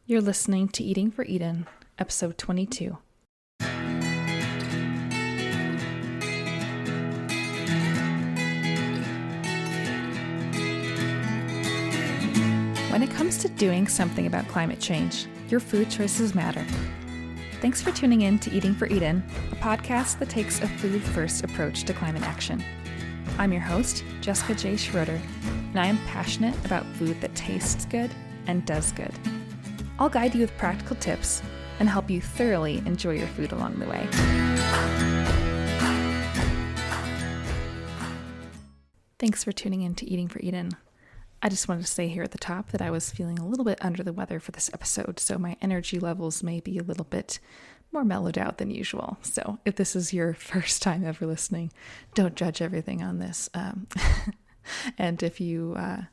You're listening to Eating for Eden, episode 22. When it comes to doing something about climate change, your food choices matter. Thanks for tuning in to Eating for Eden, a podcast that takes a food-first approach to climate action. I'm your host, Jessica J. Schroeder, and I am passionate about food that tastes good and does good. I'll guide you with practical tips and help you thoroughly enjoy your food along the way. Thanks for tuning in to Eating for Eden. I just wanted to say here at the top that I was feeling a little bit under the weather for this episode, so my energy levels may be a little bit more mellowed out than usual. So if this is your first time ever listening, don't judge everything on this. And if you're a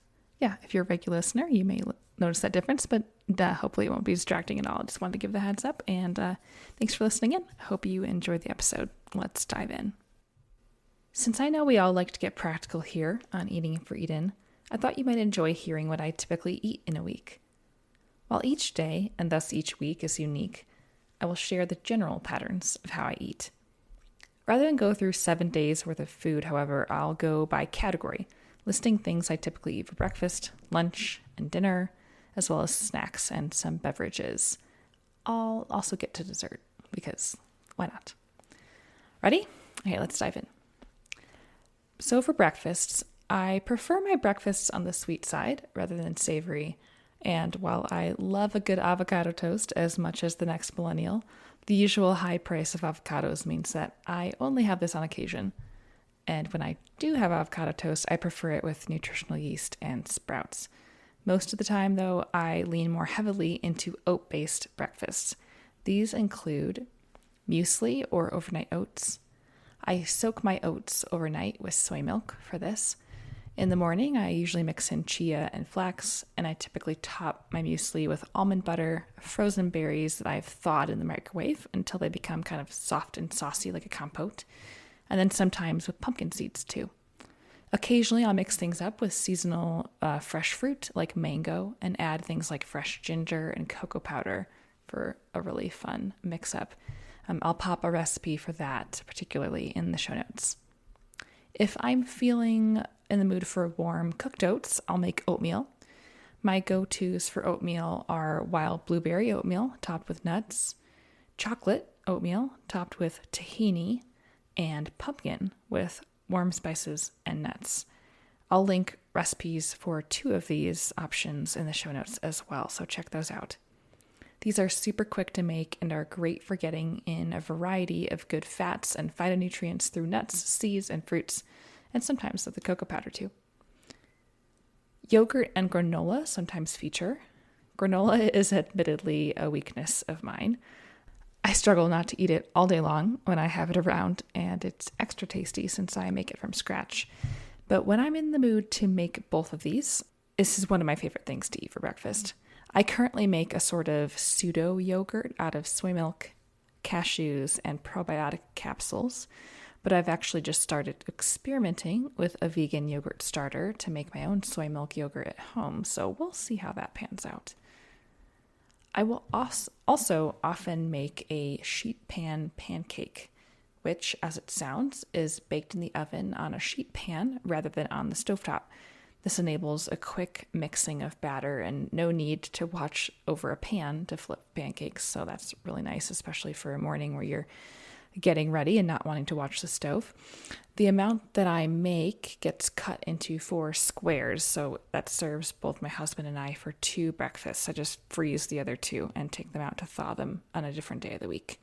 regular listener, you may notice that difference, but hopefully it won't be distracting at all. I just wanted to give the heads up, and thanks for listening in. I hope you enjoyed the episode. Let's dive in. Since I know we all like to get practical here on Eating for Eden, I thought you might enjoy hearing what I typically eat in a week. While each day, and thus each week, is unique, I will share the general patterns of how I eat. Rather than go through 7 days worth of food, however, I'll go by category, listing things I typically eat for breakfast, lunch, and dinner, as well as snacks and some beverages. I'll also get to dessert, because why not? Ready? Okay, let's dive in. So for breakfasts, I prefer my breakfasts on the sweet side rather than savory. And while I love a good avocado toast as much as the next millennial, the usual high price of avocados means that I only have this on occasion. And when I do have avocado toast, I prefer it with nutritional yeast and sprouts. Most of the time, though, I lean more heavily into oat-based breakfasts. These include muesli or overnight oats. I soak my oats overnight with soy milk for this. In the morning, I usually mix in chia and flax, and I typically top my muesli with almond butter, frozen berries that I've thawed in the microwave until they become kind of soft and saucy like a compote, and then sometimes with pumpkin seeds too. Occasionally, I'll mix things up with seasonal fresh fruit like mango and add things like fresh ginger and cocoa powder for a really fun mix-up. I'll pop a recipe for that, particularly in the show notes. If I'm feeling in the mood for warm cooked oats, I'll make oatmeal. My go-tos for oatmeal are wild blueberry oatmeal topped with nuts, chocolate oatmeal topped with tahini, and pumpkin with warm spices and nuts. I'll link recipes for 2 of these options in the show notes as well, so check those out. These are super quick to make and are great for getting in a variety of good fats and phytonutrients through nuts, seeds, and fruits, and sometimes with the cocoa powder too. Yogurt and granola sometimes feature. Granola is admittedly a weakness of mine. I struggle not to eat it all day long when I have it around, and it's extra tasty since I make it from scratch. But when I'm in the mood to make both of these, this is one of my favorite things to eat for breakfast. I currently make a sort of pseudo yogurt out of soy milk, cashews, and probiotic capsules, but I've actually just started experimenting with a vegan yogurt starter to make my own soy milk yogurt at home, so we'll see how that pans out. I will also often make a sheet pan pancake, which, as it sounds, is baked in the oven on a sheet pan rather than on the stovetop. This enables a quick mixing of batter and no need to watch over a pan to flip pancakes, so that's really nice, especially for a morning where you're getting ready and not wanting to watch the stove. The amount that I make gets cut into 4 squares, so that serves both my husband and I for 2 breakfasts. I just freeze the other 2 and take them out to thaw them on a different day of the week.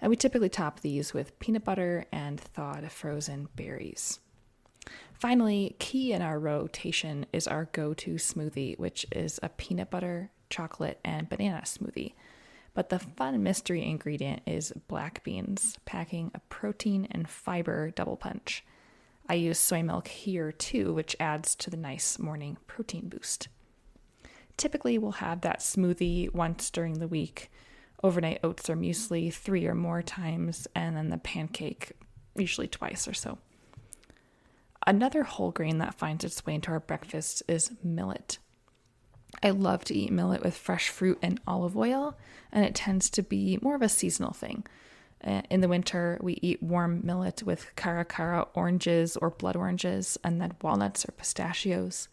And we typically top these with peanut butter and thawed frozen berries. Finally, key in our rotation is our go-to smoothie, which is a peanut butter, chocolate, and banana smoothie. But the fun mystery ingredient is black beans, packing a protein and fiber double punch. I use soy milk here too, which adds to the nice morning protein boost. Typically, we'll have that smoothie once during the week. Overnight oats or muesli 3 or more times, and then the pancake usually twice or so. Another whole grain that finds its way into our breakfast is millet. I love to eat millet with fresh fruit and olive oil, and it tends to be more of a seasonal thing. In the winter, we eat warm millet with cara cara oranges or blood oranges, and then walnuts or pistachios.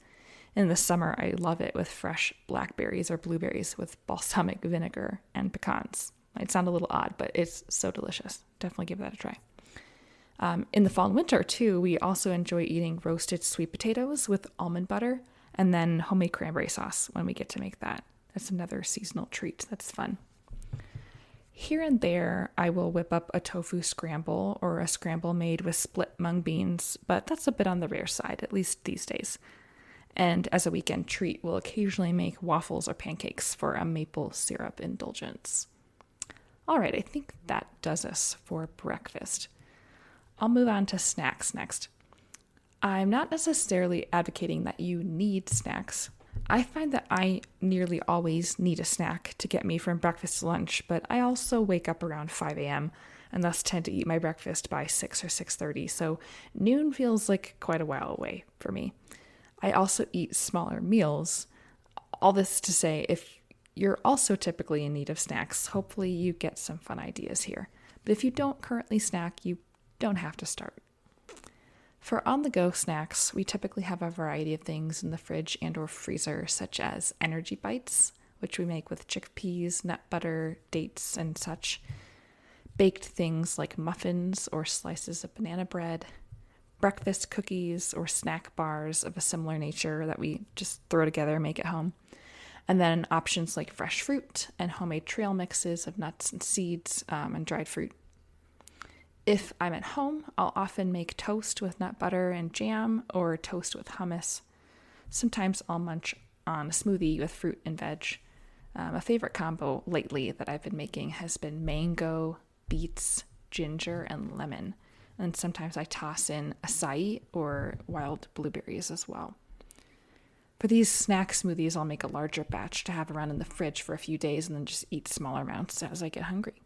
In the summer, I love it with fresh blackberries or blueberries with balsamic vinegar and pecans. Might sound a little odd, but it's so delicious. Definitely give that a try. In the fall and winter, too, we also enjoy eating roasted sweet potatoes with almond butter and then homemade cranberry sauce when we get to make that. That's another seasonal treat. That's fun. Here and there, I will whip up a tofu scramble or a scramble made with split mung beans, but that's a bit on the rare side, at least these days. And as a weekend treat, we'll occasionally make waffles or pancakes for a maple syrup indulgence. All right, I think that does us for breakfast. I'll move on to snacks next. I'm not necessarily advocating that you need snacks. I find that I nearly always need a snack to get me from breakfast to lunch, but I also wake up around 5 a.m. and thus tend to eat my breakfast by 6 or 6:30, so noon feels like quite a while away for me. I also eat smaller meals. All this to say, if you're also typically in need of snacks, hopefully you get some fun ideas here. But if you don't currently snack, you don't have to start. For on-the-go snacks, we typically have a variety of things in the fridge and or freezer, such as energy bites, which we make with chickpeas, nut butter, dates, and such. Baked things like muffins or slices of banana bread. Breakfast cookies or snack bars of a similar nature that we just throw together and make at home. And then options like fresh fruit and homemade trail mixes of nuts and seeds and dried fruit. If I'm at home, I'll often make toast with nut butter and jam or toast with hummus. Sometimes I'll munch on a smoothie with fruit and veg. A favorite combo lately that I've been making has been mango, beets, ginger, and lemon. And sometimes I toss in acai or wild blueberries as well. For these snack smoothies, I'll make a larger batch to have around in the fridge for a few days and then just eat smaller amounts as I get hungry.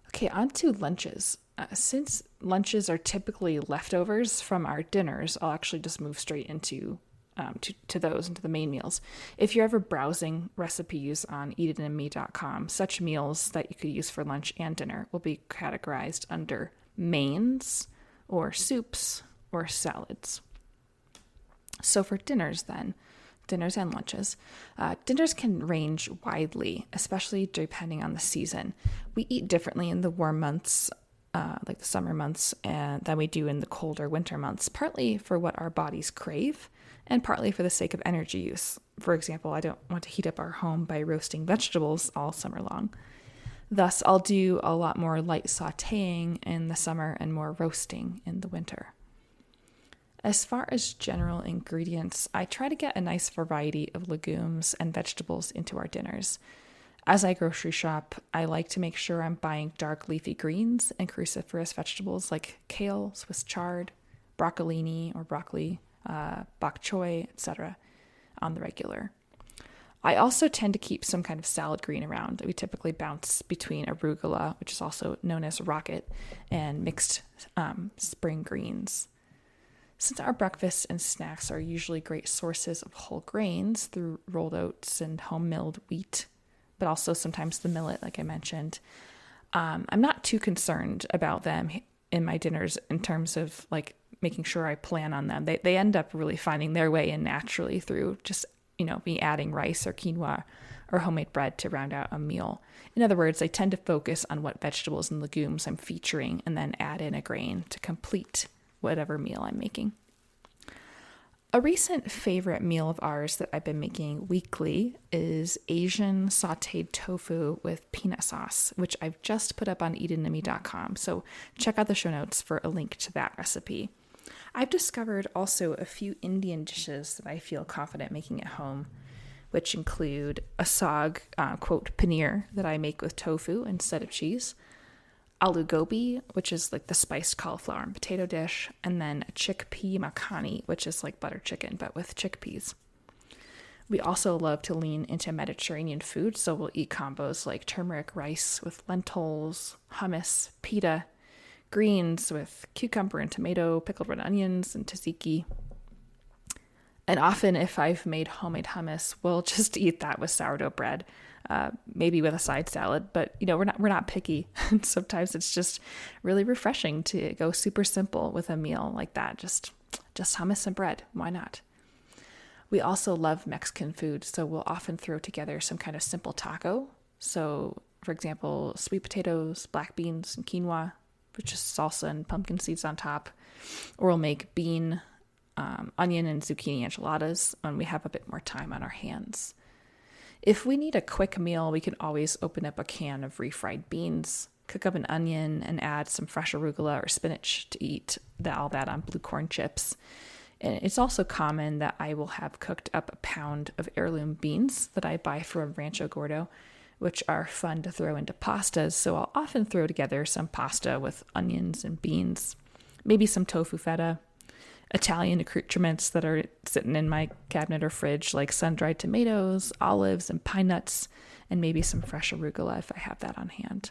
Okay, on to lunches. Since lunches are typically leftovers from our dinners, I'll actually just move straight into the main meals. If you're ever browsing recipes on eatitandme.com, such meals that you could use for lunch and dinner will be categorized under mains or soups or salads. So for dinners and lunches. Dinners can range widely, especially depending on the season. We eat differently in the warm months, like the summer months, than we do in the colder winter months, partly for what our bodies crave and partly for the sake of energy use. For example, I don't want to heat up our home by roasting vegetables all summer long. Thus, I'll do a lot more light sautéing in the summer and more roasting in the winter. As far as general ingredients, I try to get a nice variety of legumes and vegetables into our dinners. As I grocery shop, I like to make sure I'm buying dark leafy greens and cruciferous vegetables like kale, Swiss chard, broccolini or broccoli, bok choy, etc. on the regular. I also tend to keep some kind of salad green around. We typically bounce between arugula, which is also known as rocket, and mixed spring greens. Since our breakfasts and snacks are usually great sources of whole grains through rolled oats and home milled wheat, but also sometimes the millet, like I mentioned, I'm not too concerned about them in my dinners in terms of like making sure I plan on them. They end up really finding their way in naturally through just, me adding rice or quinoa or homemade bread to round out a meal. In other words, I tend to focus on what vegetables and legumes I'm featuring and then add in a grain to complete whatever meal I'm making. A recent favorite meal of ours that I've been making weekly is Asian sauteed tofu with peanut sauce, which I've just put up on eatitandme.com. So check out the show notes for a link to that recipe. I've discovered also a few Indian dishes that I feel confident making at home, which include a saag, quote, paneer that I make with tofu instead of cheese, aloo gobi, which is like the spiced cauliflower and potato dish, and then a chickpea makhani, which is like butter chicken, but with chickpeas. We also love to lean into Mediterranean food, so we'll eat combos like turmeric rice with lentils, hummus, pita, greens with cucumber and tomato, pickled red onions, and tzatziki. And often if I've made homemade hummus, we'll just eat that with sourdough bread, maybe with a side salad. But we're not picky. And sometimes it's just really refreshing to go super simple with a meal like that. Just hummus and bread. Why not? We also love Mexican food, so we'll often throw together some kind of simple taco. So, for example, sweet potatoes, black beans, and quinoa, with just salsa and pumpkin seeds on top. Or we'll make bean, onion, and zucchini enchiladas when we have a bit more time on our hands. If we need a quick meal, we can always open up a can of refried beans, cook up an onion, and add some fresh arugula or spinach to eat all that on blue corn chips. And it's also common that I will have cooked up a pound of heirloom beans that I buy from Rancho Gordo, which are fun to throw into pastas. So I'll often throw together some pasta with onions and beans, maybe some tofu feta, Italian accoutrements that are sitting in my cabinet or fridge, like sun-dried tomatoes, olives, and pine nuts, and maybe some fresh arugula if I have that on hand.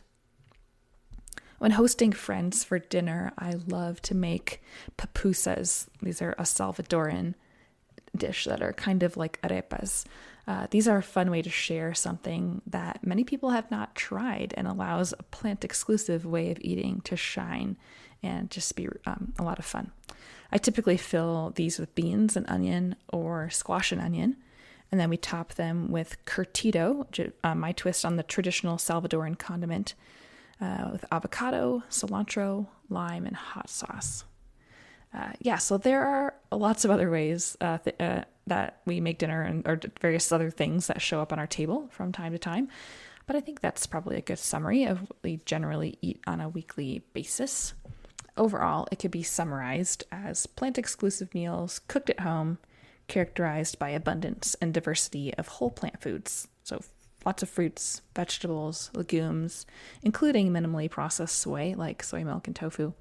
When hosting friends for dinner, I love to make pupusas. These are a Salvadoran dish that are kind of like arepas. These are a fun way to share something that many people have not tried and allows a plant-exclusive way of eating to shine and just be a lot of fun. I typically fill these with beans and onion or squash and onion, and then we top them with curtido, my twist on the traditional Salvadoran condiment, with avocado, cilantro, lime, and hot sauce. So there are lots of other ways that we make dinner or various other things that show up on our table from time to time. But I think that's probably a good summary of what we generally eat on a weekly basis. Overall, it could be summarized as plant-exclusive meals cooked at home, characterized by abundance and diversity of whole plant foods. So lots of fruits, vegetables, legumes, including minimally processed soy like soy milk and tofu,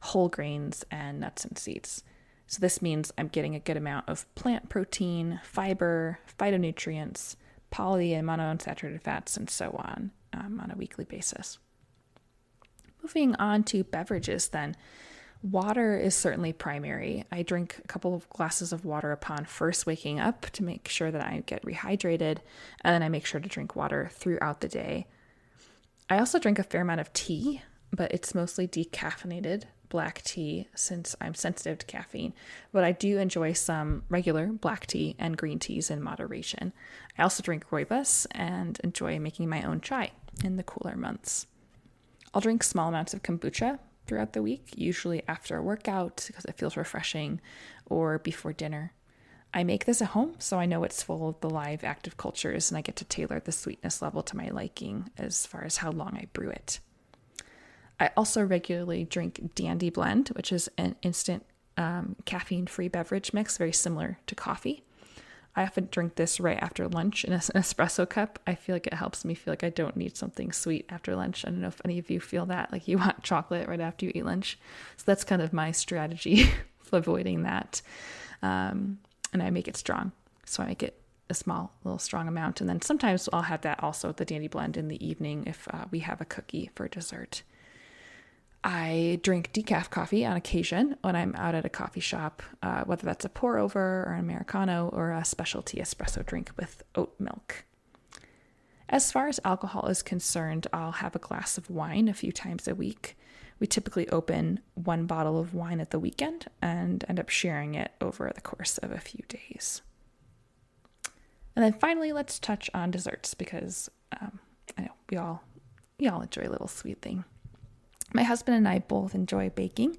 whole grains, and nuts and seeds. So this means I'm getting a good amount of plant protein, fiber, phytonutrients, poly and monounsaturated fats, and so on a weekly basis. Moving on to beverages then. Water is certainly primary. I drink a couple of glasses of water upon first waking up to make sure that I get rehydrated, and then I make sure to drink water throughout the day. I also drink a fair amount of tea, but it's mostly decaffeinated black tea since I'm sensitive to caffeine, but I do enjoy some regular black tea and green teas in moderation. I also drink rooibos and enjoy making my own chai in the cooler months. I'll drink small amounts of kombucha throughout the week, usually after a workout because it feels refreshing, or before dinner. I make this at home, so I know it's full of the live active cultures, and I get to tailor the sweetness level to my liking as far as how long I brew it. I also regularly drink Dandy Blend, which is an instant caffeine-free beverage mix, very similar to coffee. I often drink this right after lunch in an espresso cup. I feel like it helps me feel like I don't need something sweet after lunch. I don't know if any of you feel that, like you want chocolate right after you eat lunch. So that's kind of my strategy for avoiding that. And I make it strong. So I make it a small, little strong amount. And then sometimes I'll have that also with the Dandy Blend in the evening if we have a cookie for dessert. I drink decaf coffee on occasion when I'm out at a coffee shop, whether that's a pour over or an Americano or a specialty espresso drink with oat milk. As far as alcohol is concerned, I'll have a glass of wine a few times a week. We typically open one bottle of wine at the weekend and end up sharing it over the course of a few days. And then finally, let's touch on desserts because I know we all enjoy a little sweet thing. My husband and I both enjoy baking,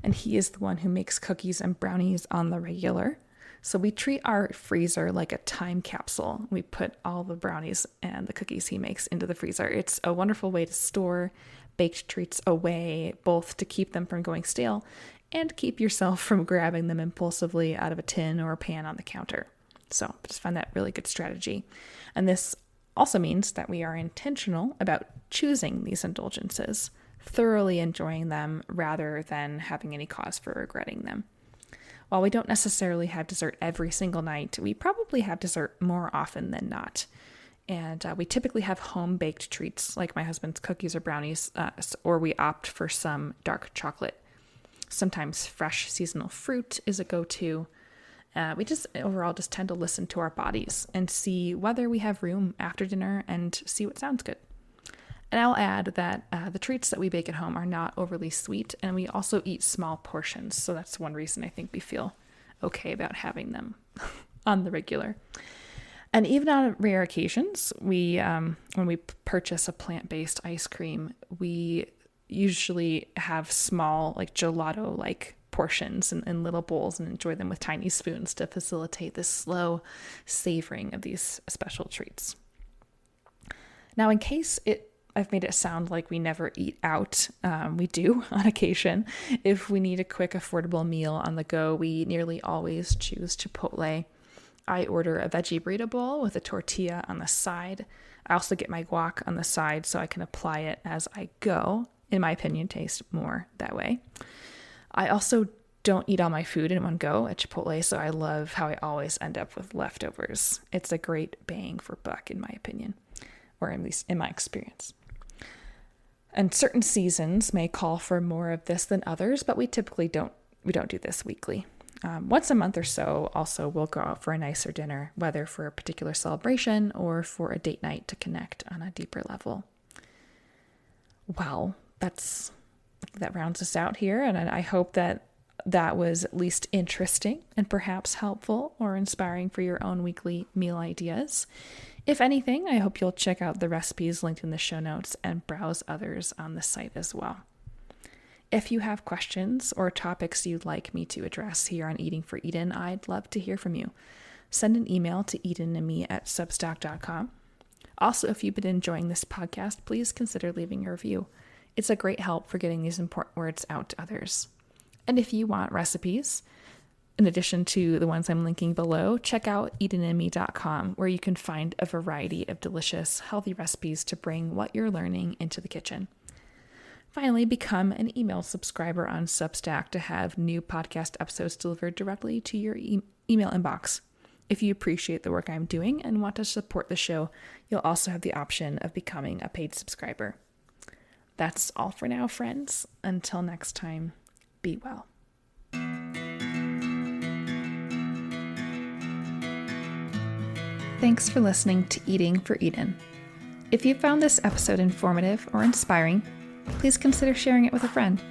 and he is the one who makes cookies and brownies on the regular. So we treat our freezer like a time capsule. We put all the brownies and the cookies he makes into the freezer. It's a wonderful way to store baked treats away, both to keep them from going stale and keep yourself from grabbing them impulsively out of a tin or a pan on the counter. So I just find that really good strategy. And this also means that we are intentional about choosing these indulgences, thoroughly enjoying them rather than having any cause for regretting them. While we don't necessarily have dessert every single night, we probably have dessert more often than not. And we typically have home-baked treats like my husband's cookies or brownies, or we opt for some dark chocolate. Sometimes fresh seasonal fruit is a go-to. We just overall just tend to listen to our bodies and see whether we have room after dinner and see what sounds good. And I'll add that the treats that we bake at home are not overly sweet, and we also eat small portions. So that's one reason I think we feel okay about having them on the regular. And even on rare occasions, when we purchase a plant-based ice cream, we usually have small, like gelato-like portions in little bowls and enjoy them with tiny spoons to facilitate this slow savoring of these special treats. Now, in case I've made it sound like we never eat out, we do on occasion. If we need a quick, affordable meal on the go, we nearly always choose Chipotle. I order a veggie burrito bowl with a tortilla on the side. I also get my guac on the side so I can apply it as I go. In my opinion, tastes more that way. I also don't eat all my food in one go at Chipotle, so I love how I always end up with leftovers. It's a great bang for buck, in my opinion, or at least in my experience. And certain seasons may call for more of this than others, but we typically don't do this weekly. Once a month or so, also, we'll go out for a nicer dinner, whether for a particular celebration or for a date night to connect on a deeper level. Well, that rounds us out here, and I hope that was at least interesting and perhaps helpful or inspiring for your own weekly meal ideas. If anything, I hope you'll check out the recipes linked in the show notes and browse others on the site as well. If you have questions or topics you'd like me to address here on Eating for Eden, I'd love to hear from you. Send an email to edenandme@substack.com. Also, if you've been enjoying this podcast, please consider leaving a review. It's a great help for getting these important words out to others. And if you want recipes, in addition to the ones I'm linking below, check out edenandme.com, where you can find a variety of delicious, healthy recipes to bring what you're learning into the kitchen. Finally, become an email subscriber on Substack to have new podcast episodes delivered directly to your email inbox. If you appreciate the work I'm doing and want to support the show, you'll also have the option of becoming a paid subscriber. That's all for now, friends. Until next time, be well. Thanks for listening to Eating for Eden. If you found this episode informative or inspiring, please consider sharing it with a friend.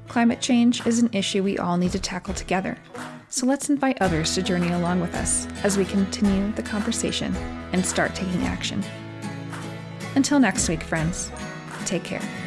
Climate change is an issue we all need to tackle together, so let's invite others to journey along with us as we continue the conversation and start taking action. Until next week, friends, take care.